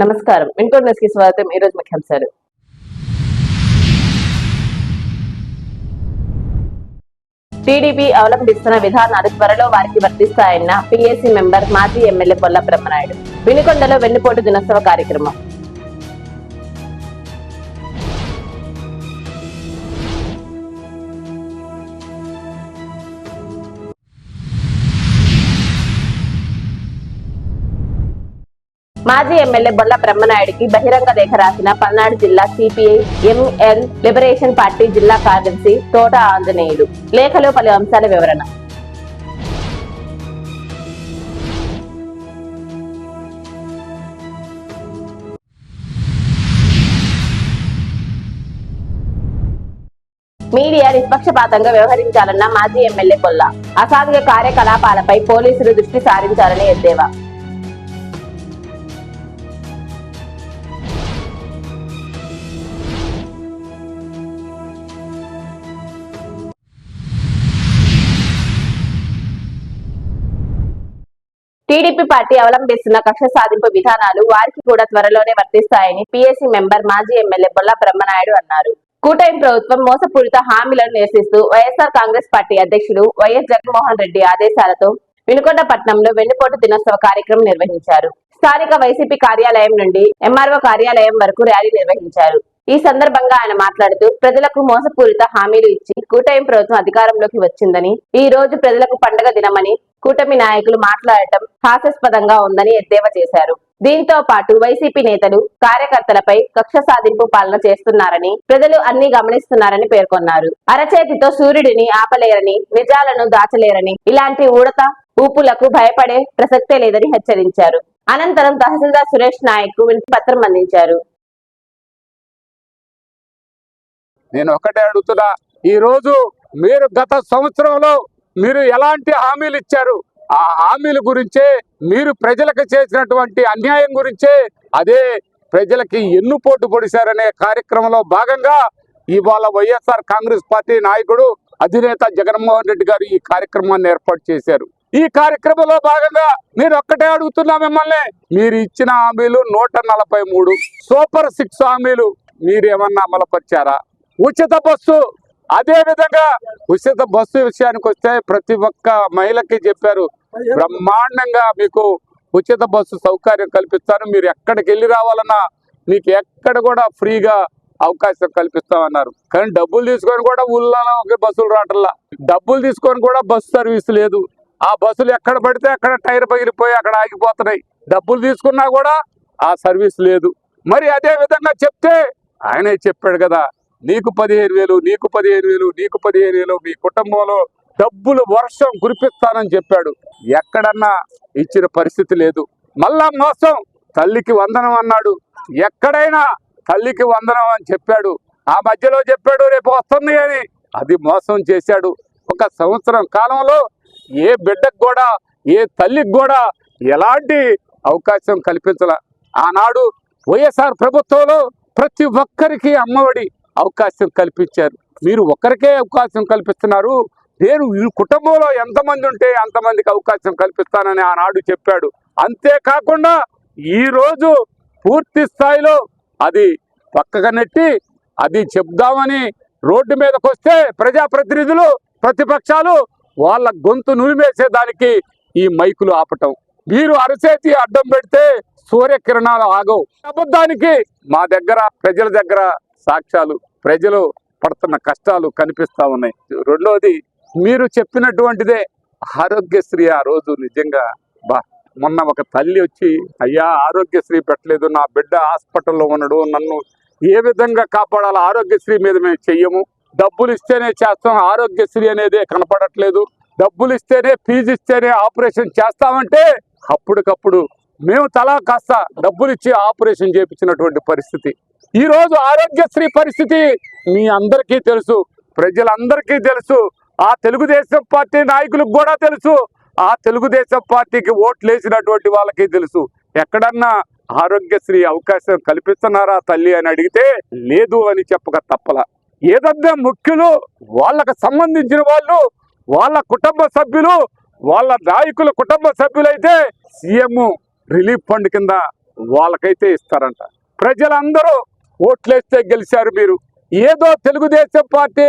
నమస్కారం. వింటూర్ న్యూస్ కి స్వాగతం. ఈ రోజు ముఖ్యాంశాలు. టీడీపీ అవలంబిస్తున్న విధానాలు త్వరలో వారికి వర్తిస్తాయన్న పీఏసీ మెంబర్ మాజీ ఎమ్మెల్యే బొల్ల బ్రహ్మనాయుడు. వినుకొండలో వెన్నుపోటు దినోత్సవ కార్యక్రమం. మాజీ ఎమ్మెల్యే బొల్ల బ్రహ్మనాయుడికి బహిరంగ లేఖ రాసిన పల్నాడు జిల్లా సిపిఐ ఎంఎల్ లిబరేషన్ పార్టీ జిల్లా కార్యదర్శి తోట ఆంజనేయులు. లేఖలో పలు అంశాల వివరణ. మీడియా నిష్పక్షపాతంగా వ్యవహరించాలన్న మాజీ ఎమ్మెల్యే బొల్ల. అసాంఘిక కార్యకలాపాలపై పోలీసులు దృష్టి సారించాలని ఎద్దేవా. టీడీపీ పార్టీ అవలంబిస్తున్న కక్ష సాధింపు విధానాలు వారికి కూడా త్వరలోనే వర్తిస్తాయని పీఏసీ మెంబర్ మాజీ ఎమ్మెల్యే బొల్ల బ్రహ్మనాయుడు అన్నారు. కూటమి ప్రభుత్వం మోసపూరిత హామీలను నిరసిస్తూ వైఎస్ఆర్ కాంగ్రెస్ పార్టీ అధ్యక్షుడు వైఎస్ జగన్మోహన్ రెడ్డి ఆదేశాలతో వినుకొండ పట్టణంలో వెన్నుపోటు దినోత్సవ కార్యక్రమం నిర్వహించారు. స్థానిక వైసీపీ కార్యాలయం నుండి ఎంఆర్ఓ కార్యాలయం వరకు ర్యాలీ నిర్వహించారు. ఈ సందర్భంగా ఆయన మాట్లాడుతూ ప్రజలకు మోసపూరిత హామీలు ఇచ్చి కూటమి ప్రభుత్వం అధికారంలోకి వచ్చిందని, ఈ రోజు ప్రజలకు పండుగ దినమని కూటమి నాయకులు మాట్లాడటం హాస్యాస్పదంగా ఉందని ఎద్దేవా చేశారు. దీంతో పాటు వైసీపీ నేతలు కార్యకర్తలపై కక్ష సాధింపు పాలన చేస్తున్నారని, ప్రజలు అన్ని గమనిస్తున్నారని పేర్కొన్నారు. అరచేతితో సూర్యుడిని ఆపలేరని, నిజాలను దాచలేరని, ఇలాంటి ఊడత ఊపులకు భయపడే ప్రసక్తే లేదని హెచ్చరించారు. అనంతరం తహసీల్దార్ సురేష్ నాయక్ కు వినతి పత్రం అందించారు. నేను ఒకటే అడుగుతున్నా, ఈ రోజు మీరు గత సంవత్సరంలో మీరు ఎలాంటి హామీలు ఇచ్చారు, ఆ హామీల గురించే, మీరు ప్రజలకు చేసినటువంటి అన్యాయం గురించే, అదే ప్రజలకి ఎన్నుపోటు పొడిశారనే కార్యక్రమంలో భాగంగా ఇవాళ వైఎస్ఆర్ కాంగ్రెస్ పార్టీ నాయకుడు అధినేత జగన్మోహన్ రెడ్డి గారు ఈ కార్యక్రమాన్ని ఏర్పాటు చేశారు. ఈ కార్యక్రమంలో భాగంగా నేను ఒక్కటే అడుగుతున్నా మిమ్మల్ని, మీరు ఇచ్చిన హామీలు 143, సూపర్ 6 హామీలు మీరేమన్నా అమలుపరిచారా? ఉచిత బస్సు, అదే విధంగా ఉచిత బస్సు విషయానికి వస్తే ప్రతి ఒక్క మహిళకి చెప్పారు, బ్రహ్మాండంగా మీకు ఉచిత బస్సు సౌకర్యం కల్పిస్తాను, మీరు ఎక్కడికి వెళ్ళి రావాలన్నా మీకు ఎక్కడ కూడా ఫ్రీగా అవకాశం కల్పిస్తామన్నారు. కానీ డబ్బులు తీసుకొని కూడా ఊళ్ళో బస్సులు రావట్లా, డబ్బులు తీసుకొని కూడా బస్సు సర్వీస్ లేదు. ఆ బస్సులు ఎక్కడ పడితే అక్కడ టైర్ పగిలిపోయి అక్కడ ఆగిపోతున్నాయి. డబ్బులు తీసుకున్నా కూడా ఆ సర్వీస్ లేదు. మరి అదే విధంగా చెప్తే ఆయనే చెప్పాడు కదా, నీకు 15,000, నీకు 15,000, నీకు 15,000, మీ కుటుంబంలో డబ్బులు వర్షం కురిపిస్తానని చెప్పాడు. ఎక్కడన్నా ఇచ్చిన పరిస్థితి లేదు. మళ్ళా మోసం, తల్లికి వందనం అన్నాడు, ఎక్కడైనా తల్లికి వందనం అని చెప్పాడు. ఆ మధ్యలో చెప్పాడు రేపు వస్తుంది అని, అది మోసం చేశాడు. ఒక సంవత్సరం కాలంలో ఏ బిడ్డకు కూడా, ఏ తల్లికి కూడా ఎలాంటి అవకాశం కల్పించాల. ఆనాడు వైఎస్ఆర్ ప్రభుత్వంలో ప్రతి ఒక్కరికి అమ్మఒడి అవకాశం కల్పించారు. మీరు ఒకరికే అవకాశం కల్పిస్తున్నారు, నేను ఈ కుటుంబంలో ఎంతమంది ఉంటే అంతమందికి అవకాశం కల్పిస్తానని ఆనాడు చెప్పాడు. అంతేకాకుండా ఈరోజు పూర్తి స్థాయిలో అది పక్కగా నెట్టి అది చెప్దామని రోడ్డు మీదకి వస్తే ప్రజాప్రతినిధులు, ప్రతిపక్షాలు వాళ్ళ గొంతు నులిమేసేదానికి ఈ మైకులు ఆపటం, మీరు అరచేతి అడ్డం పెడితే సూర్యకిరణాలు ఆగవు. అబద్ధానికి మా దగ్గర, ప్రజల దగ్గర సాక్ష్యాలు, ప్రజలు పడుతున్న కష్టాలు కనిపిస్తా ఉన్నాయి. రెండోది, మీరు చెప్పినటువంటిదే ఆరోగ్యశ్రీ. ఆ రోజు నిజంగా మొన్న ఒక తల్లి వచ్చి, అయ్యా ఆరోగ్యశ్రీ పెట్టలేదు, నా బిడ్డ హాస్పిటల్లో ఉన్నాడు, నన్ను ఏ విధంగా కాపాడాలో ఆరోగ్యశ్రీ మీద మేము చెయ్యము, డబ్బులు ఇస్తేనే చేస్తాం, ఆరోగ్యశ్రీ అనేదే కనపడట్లేదు, డబ్బులు ఇస్తేనే, ఫీజు ఇస్తేనే ఆపరేషన్ చేస్తామంటే అప్పటికప్పుడు మేము తలా కాస్త డబ్బులు ఇచ్చి ఆపరేషన్ చేయించినటువంటి పరిస్థితి. ఈ రోజు ఆరోగ్యశ్రీ పరిస్థితి మీ అందరికీ తెలుసు, ప్రజలందరికీ తెలుసు, ఆ తెలుగుదేశం పార్టీ నాయకులకు కూడా తెలుసు, ఆ తెలుగుదేశం పార్టీకి ఓట్లు వేసినటువంటి వాళ్ళకి తెలుసు. ఎక్కడన్నా ఆరోగ్యశ్రీ అవకాశం కల్పిస్తున్నారా తల్లి అని అడిగితే లేదు అని చెప్పక తప్పల. ఏదన్నా ముఖ్యులు, వాళ్ళకు సంబంధించిన వాళ్ళు, వాళ్ళ కుటుంబ సభ్యులు, వాళ్ళ నాయకుల కుటుంబ సభ్యులైతే సీఎం రిలీఫ్ ఫండ్ కింద వాళ్ళకైతే ఇస్తారంట. ప్రజలందరూ ఓట్లేస్తే గెలిచారు మీరు. ఏదో తెలుగుదేశం పార్టీ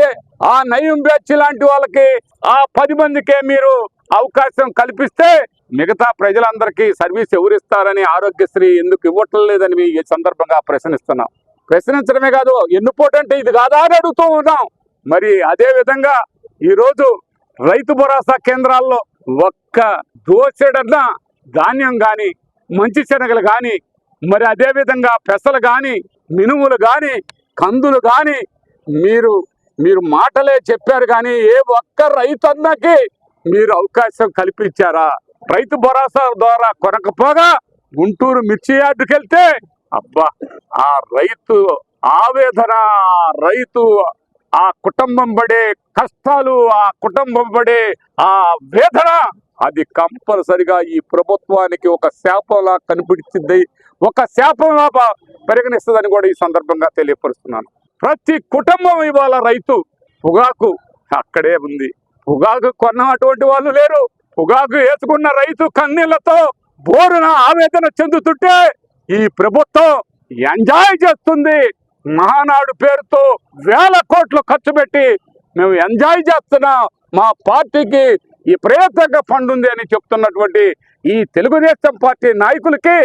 ఆ నయం బ్యాచ్ లాంటి వాళ్ళకి ఆ 10 మందికే మీరు అవకాశం కల్పిస్తే మిగతా ప్రజలందరికీ సర్వీస్ ఎవరిస్తారని ఆరోగ్యశ్రీ ఎందుకు ఇవ్వటం లేదని మీ ఈ సందర్భంగా ప్రశ్నిస్తున్నాం. ప్రశ్నించడమే కాదు, ఎన్నుపోటంటే ఇది కాదా అని అడుగుతూ ఉన్నాం. మరి అదే విధంగా ఈరోజు రైతు భరోసా కేంద్రాల్లో ఒక్క దోసెడన్న ధాన్యం కానీ, మంచి శనగలు కానీ, మరి అదే విధంగా పెసలు కానీ, మినుములు కానీ, కందులు కానీ మీరు మాటలే చెప్పారు కానీ ఏ ఒక్క రైతన్నకి మీరు అవకాశం కల్పించారా? రైతు భరోసా ద్వారా కొనకపోగా గుంటూరు మిర్చి యార్డుకి వెళ్తే అబ్బా, ఆ రైతు ఆవేదన, రైతు ఆ కుటుంబం పడే కష్టాలు, ఆ కుటుంబం పడే ఆ వేదన, అది కంపల్సరిగా ఈ ప్రభుత్వానికి ఒక శాపంలా కనిపించింది, ఒక శాపంలా పరిగణిస్తుందని కూడా ఈ సందర్భంగా తెలియపరుస్తున్నాను. ప్రతి కుటుంబం ఇవాళ రైతు పొగాకు అక్కడే ఉంది. పొగాకు కొన్నటువంటి వాళ్ళు లేరు. పొగాకు వేసుకున్న రైతు కన్నీళ్లతో బోరున ఆవేదన చెందుతుంటే ఈ ప్రభుత్వం ఎంజాయ్ చేస్తుంది. మహానాడు పేరుతో వేల కోట్లు ఖర్చు పెట్టి మేము ఎంజాయ్ చేస్తున్నాం, మా పార్టీకి ఈ ప్రయత్నంగా ఫండ్ ఉంది అని చెప్తున్నటువంటి ఈ తెలుగుదేశం పార్టీ నాయకులకి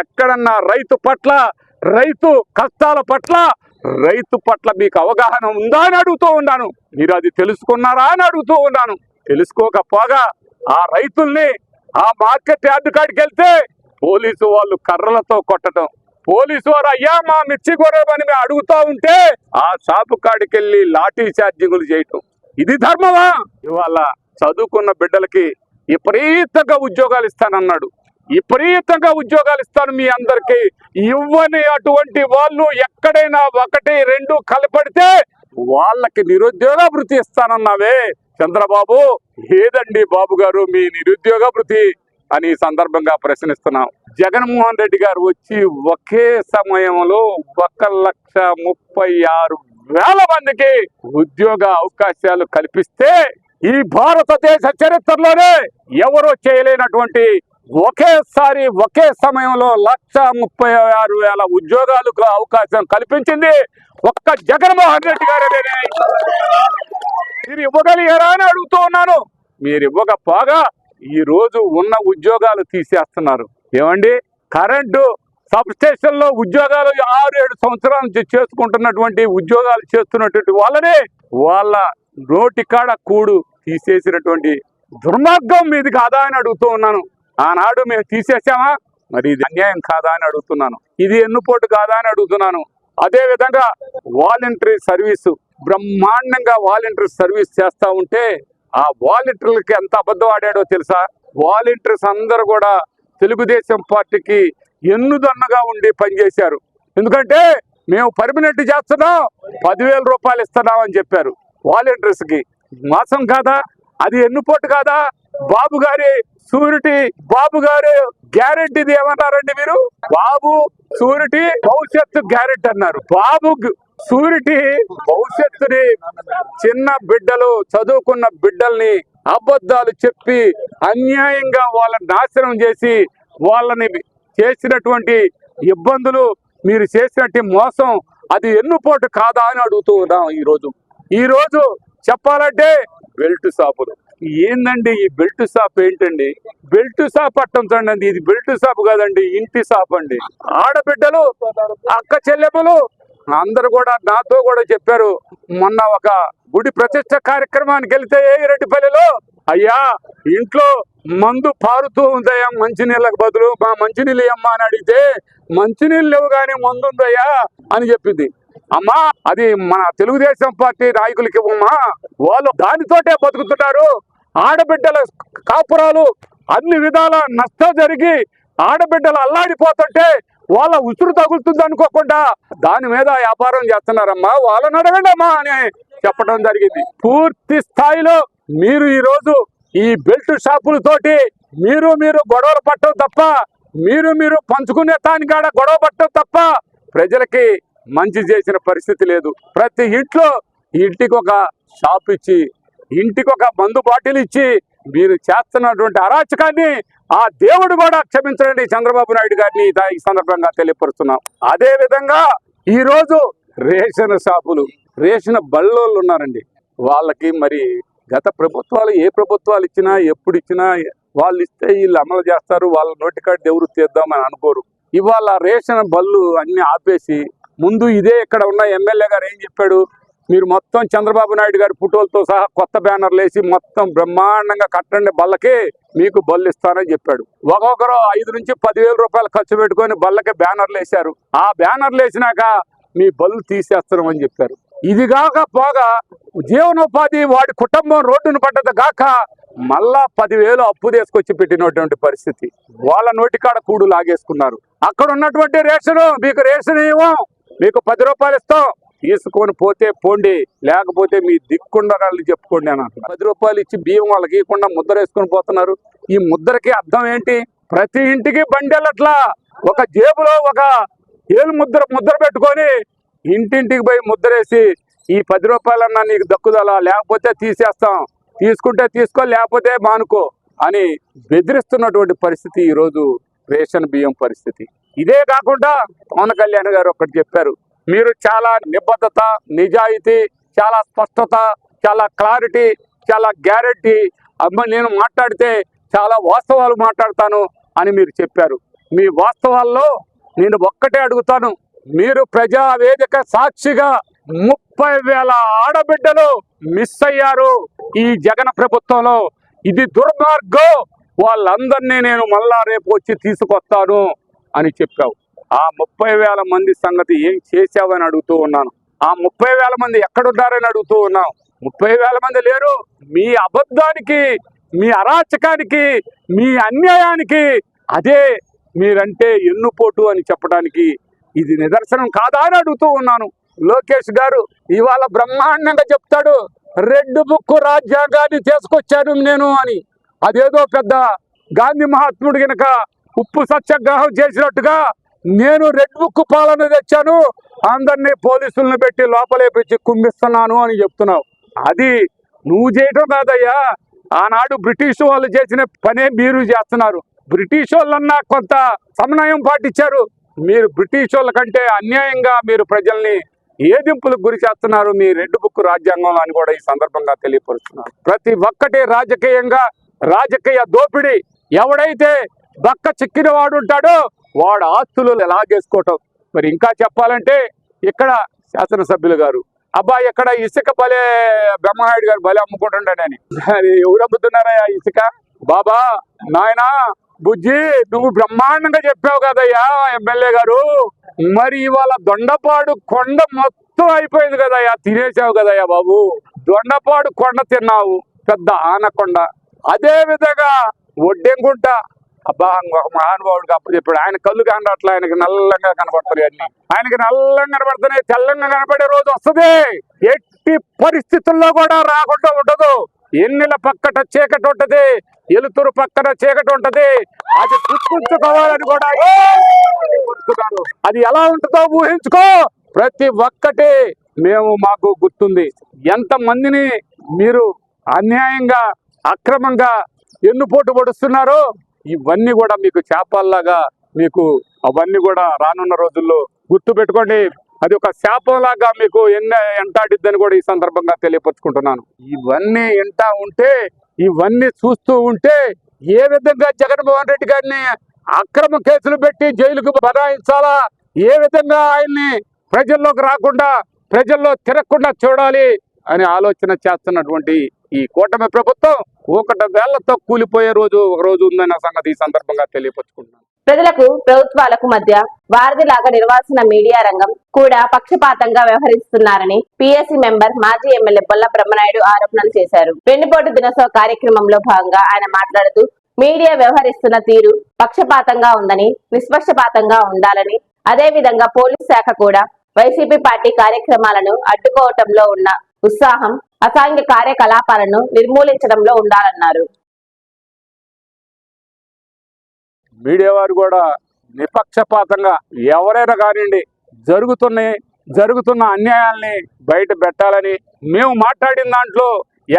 ఎక్కడన్నా రైతు పట్ల, రైతు కష్టాల పట్ల, రైతు పట్ల మీకు అవగాహన ఉందా అని అడుగుతూ ఉన్నాను. మీరు అది తెలుసుకున్నారా అని అడుగుతూ ఉన్నాను. తెలుసుకోకపోగా ఆ రైతుల్ని ఆ మార్కెట్ యార్డు కాడికి వెళ్తే పోలీసు వాళ్ళు కర్రలతో కొట్టడం, పోలీసు వారు అయ్యా మా మిర్చి కొరమని మేము అడుగుతా ఉంటే ఆ షాపు కాడికి వెళ్ళి లాఠీ చార్జింగులు చేయటం, ఇది ధర్మమా? ఇవాళ చదువుకున్న బిడ్డలకి విపరీతంగా ఉద్యోగాలు ఇస్తానన్నాడు. విపరీతంగా ఉద్యోగాలు ఇస్తాను మీ అందరికి. ఇవ్వని అటువంటి వాళ్ళు ఎక్కడైనా 1, 2 కలపడితే వాళ్ళకి నిరుద్యోగ భృతి ఇస్తానన్నావే చంద్రబాబు, ఏదండి బాబు గారు మీ నిరుద్యోగ భృతి అని ఈ సందర్భంగా ప్రశ్నిస్తున్నాం. జగన్మోహన్ రెడ్డి గారు వచ్చి ఒకే సమయంలో 1,36,000 మందికి ఉద్యోగ అవకాశాలు కల్పిస్తే ఈ భారతదేశ చరిత్రలోనే ఎవరో చేయలేనటువంటి ఒకేసారి ఒకే సమయంలో 1,36,000 ఉద్యోగాలకు అవకాశం కల్పించింది ఒక్క జగన్మోహన్ రెడ్డి గారే. మీరు ఇవ్వగలిగారా అని అడుగుతూ ఉన్నాను. మీరు ఇవ్వకపోగా ఈ రోజు ఉన్న ఉద్యోగాలు తీసేస్తున్నారు. ఏమండి, కరెంటు సబ్ స్టేషన్లో ఉద్యోగాలు 6-7 సంవత్సరాల నుంచి చేసుకుంటున్నటువంటి ఉద్యోగాలు చేస్తున్నటువంటి వాళ్ళని వాళ్ళ నోటికాడ కూడు తీసేసినటువంటి దుర్మార్గం మీది కాదా అని అడుగుతూ ఉన్నాను. ఆనాడు మేము తీసేసామా? మరి ఇది అన్యాయం కాదా అని అడుగుతున్నాను. ఇది ఎన్నుపోటు కాదా అని అడుగుతున్నాను. అదే విధంగా వాలంటరీ సర్వీసు బ్రహ్మాండంగా వాలంటరీ సర్వీస్ చేస్తా ఉంటే ఆ వాలంటీర్లకి ఎంత అబద్ధం ఆడాడో తెలుసా? వాలంటీర్స్ అందరూ కూడా తెలుగుదేశం పార్టీకి ఎన్నుదన్నగా ఉండి పనిచేశారు. ఎందుకంటే మేము పర్మనెంట్ చేస్తున్నాం, 10,000 రూపాయలు ఇస్తున్నాం అని చెప్పారు వాలంటీర్స్ కి. మోసం కాదా? అది ఎన్నుపోటు కాదా? బాబు గారి షూరిటీ, బాబు గారు గ్యారెంటీది ఏమన్నారండి మీరు? బాబు షూరిటీ భవిష్యత్తు గ్యారెంటీ అన్నారు. బాబు షూరిటీ భవిష్యత్తుని చిన్న బిడ్డలు, చదువుకున్న బిడ్డల్ని అబద్ధాలు చెప్పి అన్యాయంగా వాళ్ళని నాశనం చేసి వాళ్ళని చేసినటువంటి ఇబ్బందులు, మీరు చేసినట్టు మోసం, అది ఎన్నుపోటు కాదా అని అడుగుతూ ఉన్నాం. ఈ రోజు చెప్పాలంటే బెల్ట్ షాపులు ఏందండి? ఈ బెల్ట్ షాప్ ఏంటండి? బెల్ట్ షాప్ పట్టండి, ఇది బెల్ట్ షాప్ కాదండి, ఇంటి షాప్ అండి. ఆడబిడ్డలు, అక్క చెల్లెమ్మలు అందరూ కూడా నాతో కూడా చెప్పారు. మొన్న ఒక గుడి ప్రతిష్ట కార్యక్రమానికి వెళ్తే రెడ్డిపల్లిలో, అయ్యా ఇంట్లో మందు పారుతూ ఉందయ్యా మంచినీళ్ళకు బదులు, మా మంచినీళ్ళు అమ్మా అని అడిగితే మంచినీళ్ళు లేవు కానీ మందు ఉందయ్యా అని చెప్పింది. అమ్మా అది మన తెలుగుదేశం పార్టీ నాయకులకి ఇవ్వమ్మా, వాళ్ళు దానితోటే బతుకుతున్నారు. ఆడబిడ్డల కాపురాలు అన్ని విధాల నష్టం జరిగి ఆడబిడ్డలు అల్లాడిపోతుంటే వాళ్ళ ఉసురు తగులుతుంది అనుకోకుండా దాని మీద వ్యాపారం చేస్తున్నారమ్మా, వాళ్ళని అడగండి అమ్మా అని చెప్పడం జరిగింది. పూర్తి స్థాయిలో మీరు ఈ రోజు ఈ బెల్ట్ షాపులతోటి మీరు గొడవలు పట్టడం తప్ప, మీరు పంచుకునే దానికాడ గొడవ పట్టడం తప్ప ప్రజలకి మంచి చేసిన పరిస్థితి లేదు. ప్రతి ఇంట్లో ఇంటికి ఒక షాప్ ఇచ్చి, ఇంటికి ఒక మందు బాటిల్ ఇచ్చి మీరు చేస్తున్నటువంటి అరాచకాన్ని ఆ దేవుడు కూడా క్షమించండి చంద్రబాబు నాయుడు గారిని ఈ సందర్భంగా తెలియపరుస్తున్నాం. అదే విధంగా ఈ రోజు రేషన్ షాపులు, రేషన్ బళ్ళోళ్ళు ఉన్నారండి. వాళ్ళకి మరి గత ప్రభుత్వాలు ఏ ప్రభుత్వాలు ఇచ్చినా ఎప్పుడు ఇచ్చినా వాళ్ళు ఇస్తే వీళ్ళు అమలు చేస్తారు, వాళ్ళ నోటికాడి ఎవరు తీద్దామని అనుకోరు. ఇవాళ రేషన్ బళ్ళు అన్ని ఆపేసి ముందు ఇదే ఇక్కడ ఉన్న ఎమ్మెల్యే గారు ఏం చెప్పాడు, మీరు మొత్తం చంద్రబాబు నాయుడు గారి ఫోటోలతో సహా కొత్త బ్యానర్లు వేసి మొత్తం బ్రహ్మాండంగా కట్టండి బళ్ళకి మీకు బళ్ళు ఇస్తానని చెప్పాడు. ఒక్కొక్కరు 5 నుంచి 10,000 రూపాయలు ఖర్చు పెట్టుకొని బళ్ళకి బ్యానర్లు వేశారు. ఆ బ్యానర్లు వేసినాక మీ బళ్ళు తీసేస్తామని చెప్పారు. ఇది కాక పోగా జీవనోపాధి వాడి కుటుంబం రోడ్డును పడ్డది కాక మళ్ళా 10,000 అప్పు తీసుకొచ్చి పెట్టినటువంటి పరిస్థితి. వాళ్ళ నోటికాడ కూడు లాగేసుకున్నారు. అక్కడ ఉన్నటువంటి రేషన్, మీకు రేషన్ ఇవ్వం, మీకు 10 రూపాయలు ఇస్తాం, తీసుకొని పోతే పోండి, లేకపోతే మీ దిక్కుండరాళ్ళు చెప్పుకోండి అని అంటున్నారు. 10 రూపాయలు ఇచ్చి బియ్యం వాళ్ళకి ఇవ్వకుండా ముద్ర వేసుకొని పోతున్నారు. ఈ ముద్రకి అర్థం ఏంటి? ప్రతి ఇంటికి బండెలట్లా ఒక జేబులో ఒక ఏలు ముద్ర పెట్టుకొని ఇంటింటికి పోయి ముద్రేసి ఈ 10 రూపాయలన్నా నీకు దక్కుదలా, లేకపోతే తీసేస్తాం, తీసుకుంటే తీసుకో లేకపోతే మానుకో అని బెదిరిస్తున్నటువంటి పరిస్థితి ఈరోజు రేషన్ బియ్యం పరిస్థితి. ఇదే కాకుండా పవన్ కళ్యాణ్ గారు ఒకటి చెప్పారు, మీరు చాలా నిబద్ధత, నిజాయితీ, చాలా స్పష్టత, చాలా క్లారిటీ, చాలా గ్యారెంటీ, అమ్మ నేను మాట్లాడితే చాలా వాస్తవాలు మాట్లాడతాను అని మీరు చెప్పారు. మీ వాస్తవాల్లో నేను ఒక్కటే అడుగుతాను, మీరు ప్రజావేదిక సాక్షిగా 30,000 ఆడబిడ్డలు మిస్ అయ్యారు ఈ జగన్ ప్రభుత్వంలో. ఇది దుర్మార్గం, వాళ్ళందరినీ నేను మళ్ళా రేపు వచ్చి తీసుకొస్తాను అని చెప్పావు. ఆ 30,000 మంది సంగతి ఏం చేశావని అడుగుతూ ఉన్నాను. ఆ 30,000 మంది ఎక్కడున్నారని అడుగుతూ ఉన్నాం. 30,000 మంది లేరు. మీ అబద్ధానికి, మీ అరాచకానికి, మీ అన్యాయానికి అదే మీరంటే ఎన్నుపోటు అని చెప్పడానికి ఇది నిదర్శనం కాదా అని అడుగుతూ ఉన్నాను. లోకేష్ గారు ఇవాళ బ్రహ్మాండంగా చెప్తాడు, రెడ్ బుక్ రాజ్యాంగాన్ని తీసుకొచ్చాను నేను అని. అదేదో పెద్ద గాంధీ మహాత్ముడు గనక ఉప్పు సత్యాగ్రహం చేసినట్టుగా నేను రెడ్ బుక్ పాలన తెచ్చాను, అందరినీ పోలీసులను పెట్టి లోపలేపించి కుమ్మిస్తున్నాను అని చెప్తున్నావు. అది నువ్వు చేయటం కాదయ్యా, ఆనాడు బ్రిటిష్ వాళ్ళు చేసిన పనే మీరు చేస్తున్నారు. బ్రిటిష్ వాళ్ళన్నా కొంత సమన్వయం పాటించారు, మీరు బ్రిటిష్ వాళ్ళ కంటే అన్యాయంగా మీరు ప్రజల్ని ఏదింపులకు గురి చేస్తున్నారు మీ రెడ్ బుక్ రాజ్యాంగంలో అని కూడా ఈ సందర్భంగా తెలియపరుస్తున్నారు. ప్రతి ఒక్కటి రాజకీయంగా, రాజకీయ దోపిడీ. ఎవడైతే బక్క చిక్కిన వాడు ఉంటాడో వాడు ఆస్తులు లాగేసుకోవటం. మరి ఇంకా చెప్పాలంటే ఇక్కడ శాసనసభ్యులు గారు అబ్బాయి ఎక్కడ ఇసుక బలే బ్రహ్మనాయుడు గారు బలే అమ్ముకుంటుండని, ఎవరు అమ్ముతున్నారా ఇసుక? బాబా నాయనా బుజ్జి నువ్వు బ్రహ్మాండంగా చెప్పావు కదయ్యా ఎమ్మెల్యే గారు, మరి ఇవాళ దొండపాడు కొండ మొత్తం అయిపోయింది కదయ్యా, తినేసావు కదయ్యా బాబు. దొండపాడు కొండ తిన్నావు, పెద్ద ఆనకొండ. అదే విధంగా ఒడ్డెంగుంట, అబ్బా ఒక మహానుభావుడికి అప్పుడు చెప్పాడు, ఆయన కళ్ళు కనబడట్లా, ఆయనకి నల్లంగా కనబడతాయి అన్ని, ఆయనకి నల్లంగా కనబడుతున్నాయి, తెల్లంగా కనబడే రోజు వస్తుంది. ఎట్టి పరిస్థితుల్లో కూడా రాకుండా ఉండదు. ఎన్నెల పక్కట చీకటి ఉంటది, ఎలుతురు పక్కన చీకటి ఉంటది, అది గుర్తుంచుకోవాలని కూడా అది ఎలా ఉంటుందో ఊహించుకో. ప్రతి ఒక్కటి మాకు గుర్తుంది. ఎంత మందిని మీరు అన్యాయంగా, అక్రమంగా ఎన్నుపోటు పడుస్తున్నారో ఇవన్నీ కూడా మీకు శాపాల్లాగా, మీకు అవన్నీ కూడా రానున్న రోజుల్లో గుర్తు పెట్టుకోండి. అది ఒక శాపంలాగా మీకు ఎంటాడిద్దని కూడా ఈ సందర్భంగా తెలియపరుచుకుంటున్నాను. ఇవన్నీ ఎంటా ఉంటే, ఇవన్నీ చూస్తూ ఉంటే ఏ విధంగా జగన్మోహన్ రెడ్డి గారిని అక్రమ కేసులు పెట్టి జైలుకు బనాయించాలా, ఏ విధంగా ఆయన్ని ప్రజల్లోకి రాకుండా, ప్రజల్లో తిరగకుండా చూడాలి అని ఆలోచన చేస్తున్నటువంటి ఈ కూటమి ప్రభుత్వం ఒకటి వేళ్లతో కూలిపోయే రోజు ఒక రోజు ఉందన్న సంగతి ఈ సందర్భంగా తెలియపరుచుకుంటున్నాను. ప్రజలకు, ప్రభుత్వాలకు మధ్య వారధిలాగా నిలవాల్సిన మీడియా రంగం కూడా పక్షపాతంగా వ్యవహరిస్తున్నారని పిఎస్సి మెంబర్, మాజీ ఎమ్మెల్యే బొల్ల బ్రహ్మనాయుడు ఆరోపణలు చేశారు. వెన్నుపోటు దినోత్సవ కార్యక్రమంలో భాగంగా ఆయన మాట్లాడుతూ మీడియా వ్యవహరిస్తున్న తీరు పక్షపాతంగా ఉందని, నిష్పక్షపాతంగా ఉండాలని, అదే విధంగా పోలీస్ శాఖ కూడా వైసీపీ పార్టీ కార్యక్రమాలను అడ్డుకోవటంలో ఉన్న ఉత్సాహం, అసాంఘిక కార్యకలాపాలను నిర్మూలించడంలో ఉండాలన్నారు. మీడియా వారు కూడా నిపక్షపాతంగా ఎవరైనా కానివ్వండి జరుగుతున్న అన్యాయాల్ని బయట పెట్టాలని, మేము మాట్లాడిన దాంట్లో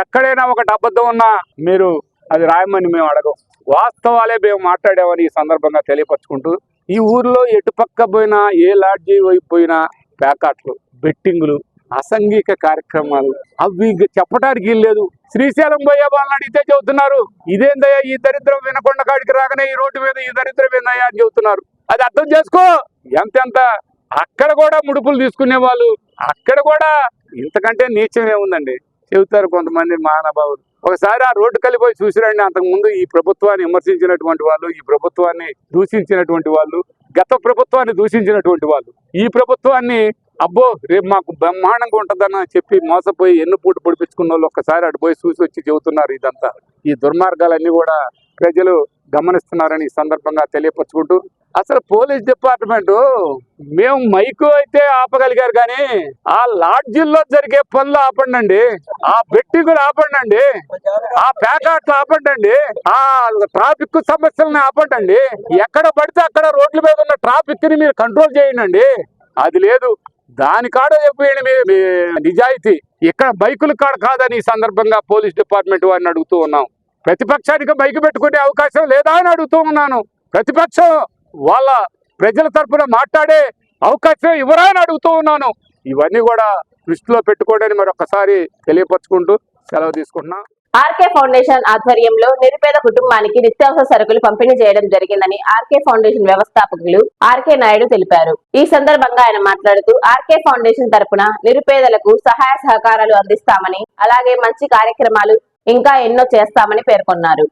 ఎక్కడైనా ఒకటి అబద్ధం ఉన్నా మీరు అది రాయమని మేము అడగం. వాస్తవాలే మేము మాట్లాడామని ఈ సందర్భంగా తెలియపరచుకుంటూ, ఈ ఊర్లో ఎటుపక్క పోయినా, ఏ లాడ్జీ వైపు పోయినా ప్యాకాట్లు, బెట్టింగులు, అసాంఘిక కార్యక్రమాలు, అవి చెప్పడానికి లేదు. శ్రీశైలం పోయే వాళ్ళని అడిగితే చెబుతున్నారు, ఇదేందయ్యా ఈ దరిద్రం వినకొండ కాడికి రాగానే ఈ రోడ్డు మీద ఈ దరిద్రం ఏందయ్యా అని చెబుతున్నారు. అది అర్థం చేసుకో. ఎంతెంత అక్కడ కూడా ముడుపులు తీసుకునే వాళ్ళు, అక్కడ కూడా ఇంతకంటే నీచమే ఉందండి చెబుతారు కొంతమంది మహానుభావులు. ఒకసారి ఆ రోడ్డు కలిపోయి చూసిరండి. అంతకుముందు ఈ ప్రభుత్వాన్ని విమర్శించినటువంటి వాళ్ళు, ఈ ప్రభుత్వాన్ని దూషించినటువంటి వాళ్ళు, గత ప్రభుత్వాన్ని దూషించినటువంటి వాళ్ళు, ఈ ప్రభుత్వాన్ని అబ్బో రేపు మాకు బ్రహ్మాండంగా ఉంటుందని చెప్పి మోసపోయి ఎన్నుపూట పొడిపించుకున్న వాళ్ళు ఒక్కసారి అటు పోయి చూసి వచ్చి చెబుతున్నారు. ఇదంతా ఈ దుర్మార్గాలన్నీ కూడా ప్రజలు గమనిస్తున్నారని ఈ సందర్భంగా తెలియపరచుకుంటూ, అసలు పోలీస్ డిపార్ట్మెంట్ మేము మైకు అయితే ఆపగలిగారు కానీ ఆ లాడ్జిల్లో జరిగే పనులు ఆపండి, ఆ బెట్టింగులు ఆపండి, ఆ ప్యాకాట్లు ఆపండి, ఆ ట్రాఫిక్ సమస్యలను ఆపండి. ఎక్కడ పడితే అక్కడ రోడ్ల మీద ఉన్న ట్రాఫిక్ ని మీరు కంట్రోల్ చేయండి. అది లేదు. దాని కాడ చెప్పేయండి మీ నిజాయితీ. ఇక్కడ బైకుల కాడ కాదని ఈ సందర్భంగా పోలీస్ డిపార్ట్మెంట్ వారిని అడుగుతూ ఉన్నాం. ప్రతిపక్షానికి బైక్ పెట్టుకునే అవకాశం లేదా అని అడుగుతూ ఉన్నాను. ప్రతిపక్షం వాళ్ళ ప్రజల తరఫున మాట్లాడే అవకాశం ఇవ్వరా అని అడుగుతూ ఉన్నాను. ఇవన్నీ కూడా దృష్టిలో పెట్టుకోవడానికి మరొకసారి తెలియపరచుకుంటూ సెలవు తీసుకుంటున్నాం. ఆర్కే ఫౌండేషన్ ఆధ్వర్యంలో నిరుపేద కుటుంబానికి నిత్యావసర సరుకులు పంపిణీ చేయడం జరిగిందని ఆర్కే ఫౌండేషన్ వ్యవస్థాపకులు ఆర్కే నాయుడు తెలిపారు. ఈ సందర్భంగా ఆయన మాట్లాడుతూ ఆర్కే ఫౌండేషన్ తరపున నిరుపేదలకు సహాయ సహకారాలు అందిస్తామని, అలాగే మంచి కార్యక్రమాలు ఇంకా ఎన్నో చేస్తామని పేర్కొన్నారు.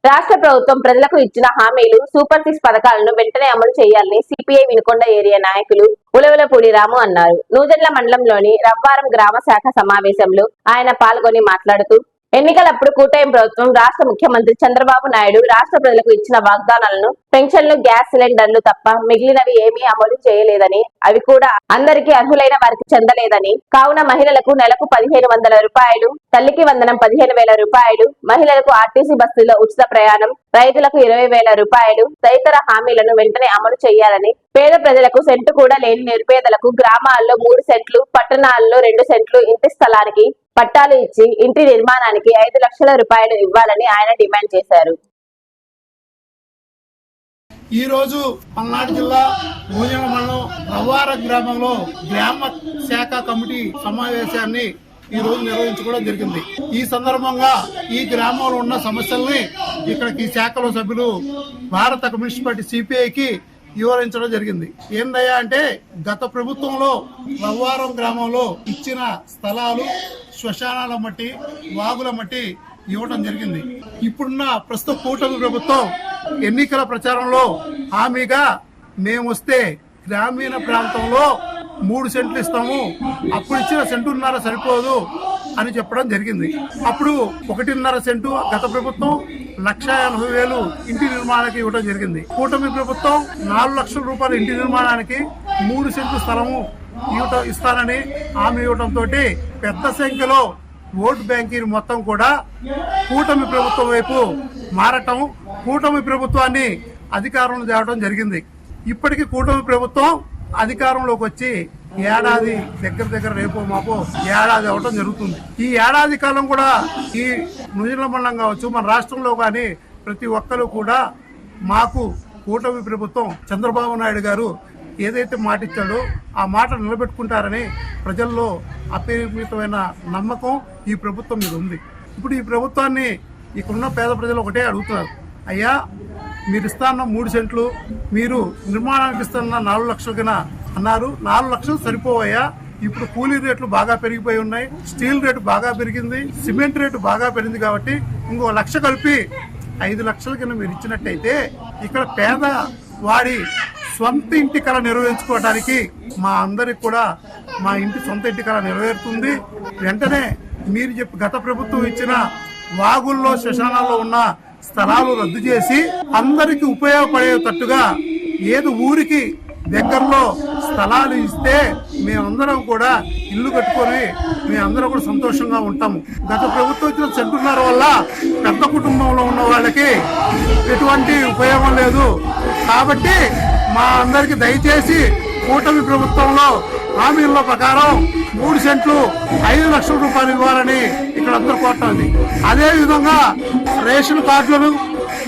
రాష్ట్ర ప్రభుత్వం ప్రజలకు ఇచ్చిన హామీలు సూపర్ 6 పథకాలను వెంటనే అమలు చేయాలని సిపిఐ వినుకొండ ఏరియా నాయకులు ఉలవలపూడి రాము అన్నారు. నూజెండ్ల మండలంలోని రవ్వారం గ్రామ శాఖ సమావేశంలో ఆయన పాల్గొని మాట్లాడుతూ, ఎన్నికలప్పుడు కూటమి ప్రభుత్వం రాష్ట్ర ముఖ్యమంత్రి చంద్రబాబు నాయుడు రాష్ట్ర ప్రజలకు ఇచ్చిన వాగ్దానాలను, పెన్షన్లు, గ్యాస్ సిలిండర్లు తప్ప మిగిలినవి ఏమీ అమలు చేయలేదని, అవి కూడా అందరికీ అర్హులైన వారికి చెందలేదని, కావున మహిళలకు నెలకు 1500 రూపాయలు, తల్లికి వందనం 15,000 రూపాయలు, మహిళలకు ఆర్టీసీ బస్సులో ఉచిత ప్రయాణం, రైతులకు 20,000 రూపాయలు తదితర హామీలను వెంటనే అమలు చేయాలని, పేద ప్రజలకు సెంటు కూడా లేని నిరుపేదలకు గ్రామాల్లో 3 సెంట్లు, పట్టణాల్లో 2 సెంట్లు ఇంటి స్థలానికి పట్టాలు ఇచ్చి ఇంటి నిర్మాణానికి 5 లక్షల రూపాయలు ఇవ్వాలని ఆయన డిమాండ్ చేశారు. ఈ రోజు పల్నాడు జిల్లా నూజెండ్ల మండలం రవ్వారం గ్రామంలో గ్రామ శాఖ కమిటీ సమావేశాన్ని ఈ రోజు నిర్వహించుకోవడం జరిగింది. ఈ సందర్భంగా ఈ గ్రామంలో ఉన్న సమస్యల్ని ఇక్కడికి శాఖలో సభ్యులు భారత కమ్యూనిస్ట్ పార్టీ సిపిఐకి వివరించడం జరిగింది. ఏందయ్యా అంటే, గత ప్రభుత్వంలో రవ్వారం గ్రామంలో ఇచ్చిన స్థలాలు శ్మశానాల మట్టి, వాగుల మట్టి ఇవ్వడం జరిగింది. ఇప్పుడున్న ప్రస్తుత కూటమి ప్రభుత్వం ఎన్నికల ప్రచారంలో హామీగా మేము వస్తే గ్రామీణ ప్రాంతంలో 3 సెంట్లు ఇస్తాము, అప్పుడు ఇచ్చిన 1.5 సెంటు సరిపోదు అని చెప్పడం జరిగింది. అప్పుడు 1.5 సెంటు గత ప్రభుత్వం 1,80,000 ఇంటి నిర్మాణానికి ఇవ్వడం జరిగింది. కూటమి ప్రభుత్వం 4 లక్షల రూపాయల ఇంటి నిర్మాణానికి 3 సెంట్లు స్థలము ఇస్తానని హామీ ఇవ్వడంతో పెద్ద సంఖ్యలో ఓటు బ్యాంకీలు మొత్తం కూడా కూటమి ప్రభుత్వం వైపు మారటం, కూటమి ప్రభుత్వాన్ని అధికారంలో తేవడం జరిగింది. ఇప్పటికీ కూటమి ప్రభుత్వం అధికారంలోకి వచ్చి ఏడాది దగ్గర రేపో మాపో ఏడాది అవటం జరుగుతుంది. ఈ ఏడాది కాలం కూడా ఈ నూజెండ్ల మండలం కావచ్చు, మన రాష్ట్రంలో కానీ ప్రతి ఒక్కరు కూడా మాకు కూటమి ప్రభుత్వం చంద్రబాబు నాయుడు గారు ఏదైతే మాట ఇచ్చాడో ఆ మాట నిలబెట్టుకుంటారని ప్రజల్లో అపరిమితమైన నమ్మకం ఈ ప్రభుత్వం మీద ఉంది. ఇప్పుడు ఈ ప్రభుత్వాన్ని ఇక్కడున్న పేద ప్రజలు ఒకటే అడుగుతున్నారు, అయ్యా మీరు ఇస్తాన్న 3 సెంట్లు, మీరు నిర్మాణానికి ఇస్తున్న 4 లక్షల కింద అన్నారు. 4 లక్షలు సరిపోవయ్యా. ఇప్పుడు కూలీ రేట్లు బాగా పెరిగిపోయి ఉన్నాయి, స్టీల్ రేటు బాగా పెరిగింది, సిమెంట్ రేటు బాగా పెరిగింది. కాబట్టి ఇంకో 1 లక్ష కలిపి 5 లక్షల కింద మీరు ఇచ్చినట్టయితే ఇక్కడ పేద వాడి సొంత ఇంటి కళ నిర్వహించుకోవడానికి మా అందరికి కూడా మా ఇంటి సొంత ఇంటి కళ నెరవేరుతుంది. వెంటనే మీరు గత ప్రభుత్వం ఇచ్చిన వాగుల్లో, శ్మశానాల్లో ఉన్న స్థలాలు రద్దు చేసి అందరికి ఉపయోగపడేటట్టుగా ఏదో ఊరికి దగ్గరలో స్థలాలు ఇస్తే మేమందరం కూడా ఇల్లు కట్టుకొని మేమందరం కూడా సంతోషంగా ఉంటాము. గత ప్రభుత్వం ఇచ్చిన 1.5 సెంటు వల్ల పెద్ద కుటుంబంలో ఉన్న వాళ్ళకి ఎటువంటి ఉపయోగం లేదు. కాబట్టి మా అందరికి దయచేసి కూటమి ప్రభుత్వంలో హామీల ప్రకారం 3 సెంట్లు 5 లక్షల రూపాయలు ఇవ్వాలని ఇక్కడ అందరూ కోరుతోంది. అదే విధంగా రేషన్ కార్డులను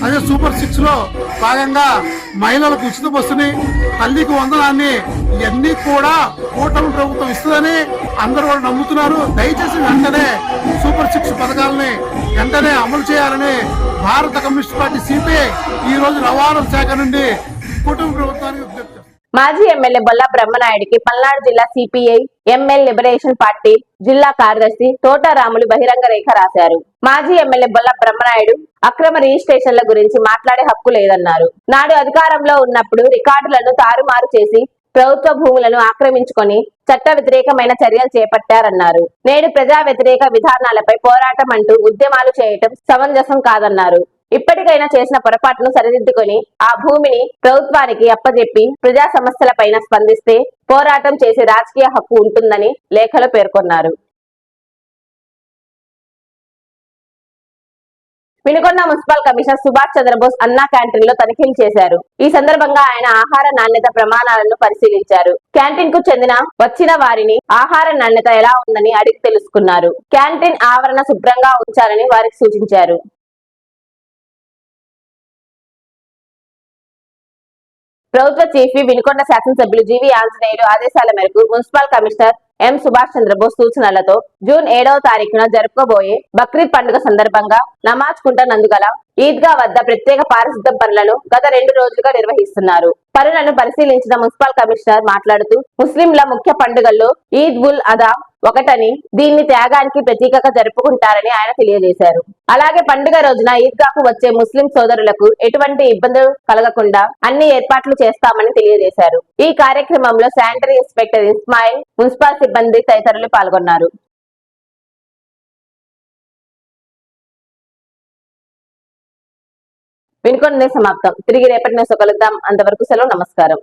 అదే సూపర్ 6 లో భాగంగా మహిళలకు ఉచిత బస్సుని, తల్లికి వందనాన్ని ఇవన్నీ కూడా కూటమి ప్రభుత్వం ఇస్తుందని అందరూ కూడా నమ్ముతున్నారు. దయచేసి వెంటనే సూపర్ 6 పథకాలని వెంటనే అమలు చేయాలని భారత కమ్యూనిస్ట్ పార్టీ సిపిఐ ఈ రోజు రవాణా శాఖ నుండి కూటమి ప్రభుత్వానికి విజ్ఞప్తి. మాజీ ఎమ్మెల్యే బొల్లా బ్రహ్మనాయుడికి పల్నాడు జిల్లా సిపిఐ ఎంఎల్ లిబరేషన్ పార్టీ జిల్లా కార్యదర్శి తోటరాములు బహిరంగ రేఖ రాశారు. మాజీ ఎమ్మెల్యే బొల్లా బ్రహ్మనాయుడు అక్రమ రిజిస్ట్రేషన్ల గురించి మాట్లాడే హక్కు లేదన్నారు. నాడు అధికారంలో ఉన్నప్పుడు రికార్డులను తారుమారు చేసి ప్రభుత్వ భూములను ఆక్రమించుకొని చట్ట వ్యతిరేకమైన చర్యలు చేపట్టారన్నారు. నేడు ప్రజా వ్యతిరేక విధానాలపై పోరాటం అంటూ ఉద్యమాలు చేయటం సమంజసం కాదన్నారు. ఇప్పటికైనా చేసిన పొరపాటును సరిదిద్దుకొని ఆ భూమిని ప్రభుత్వానికి అప్పజెప్పి ప్రజా సమస్యలపైన స్పందిస్తే పోరాటం చేసే రాజకీయ హక్కు ఉంటుందని లేఖలో పేర్కొన్నారు. వినుకొండ మున్సిపల్ కమిషనర్ సుభాష్ చంద్రబోస్ అన్నా క్యాంటీన్ లో తనిఖీలు చేశారు. ఈ సందర్భంగా ఆయన ఆహార నాణ్యత ప్రమాణాలను పరిశీలించారు. క్యాంటీన్ కు చెందిన వచ్చిన వారిని ఆహార నాణ్యత ఎలా ఉందని అడిగి తెలుసుకున్నారు. క్యాంటీన్ ఆవరణ శుభ్రంగా ఉంచాలని వారికి సూచించారు. ప్రభుత్వ చీఫ్ వినుకొండ శాసనసభ్యులు జీవి ఆంజనేయులు ఆదేశాల మేరకు municipal commissioner M Subhash Chandrabose సూచనలతో జూన్ 7వ తారీఖున జరుపుకోబోయే బక్రీద్ పండుగ సందర్భంగా నమాజ్ కుంట నందుగల ఈద్గా వద్ద ప్రత్యేక పారిశుద్ధ్యం పనులను గత 2 రోజులుగా నిర్వహిస్తున్నారు. పనులను పరిశీలించిన మున్సిపల్ కమిషనర్ మాట్లాడుతూ ముస్లింల ముఖ్య పండుగల్లో ఈద్ ఉల్ అదా ఒకటని, దీన్ని త్యాగానికి ప్రతీకగా జరుపుకుంటారని ఆయన తెలియజేశారు. అలాగే పండుగ రోజున ఈద్గాకు వచ్చే ముస్లిం సోదరులకు ఎటువంటి ఇబ్బందులు కలగకుండా అన్ని ఏర్పాట్లు చేస్తామని తెలియజేశారు. ఈ కార్యక్రమంలో శానిటరీ ఇన్స్పెక్టర్ ఇస్మాయిల్, మున్సిపల్ సిబ్బంది తదితరులు పాల్గొన్నారు. వినుకొండ సమాప్తం. తిరిగి రేపటి న్యూస్ కలుద్దాం. అంతవరకు సెలవు. నమస్కారం.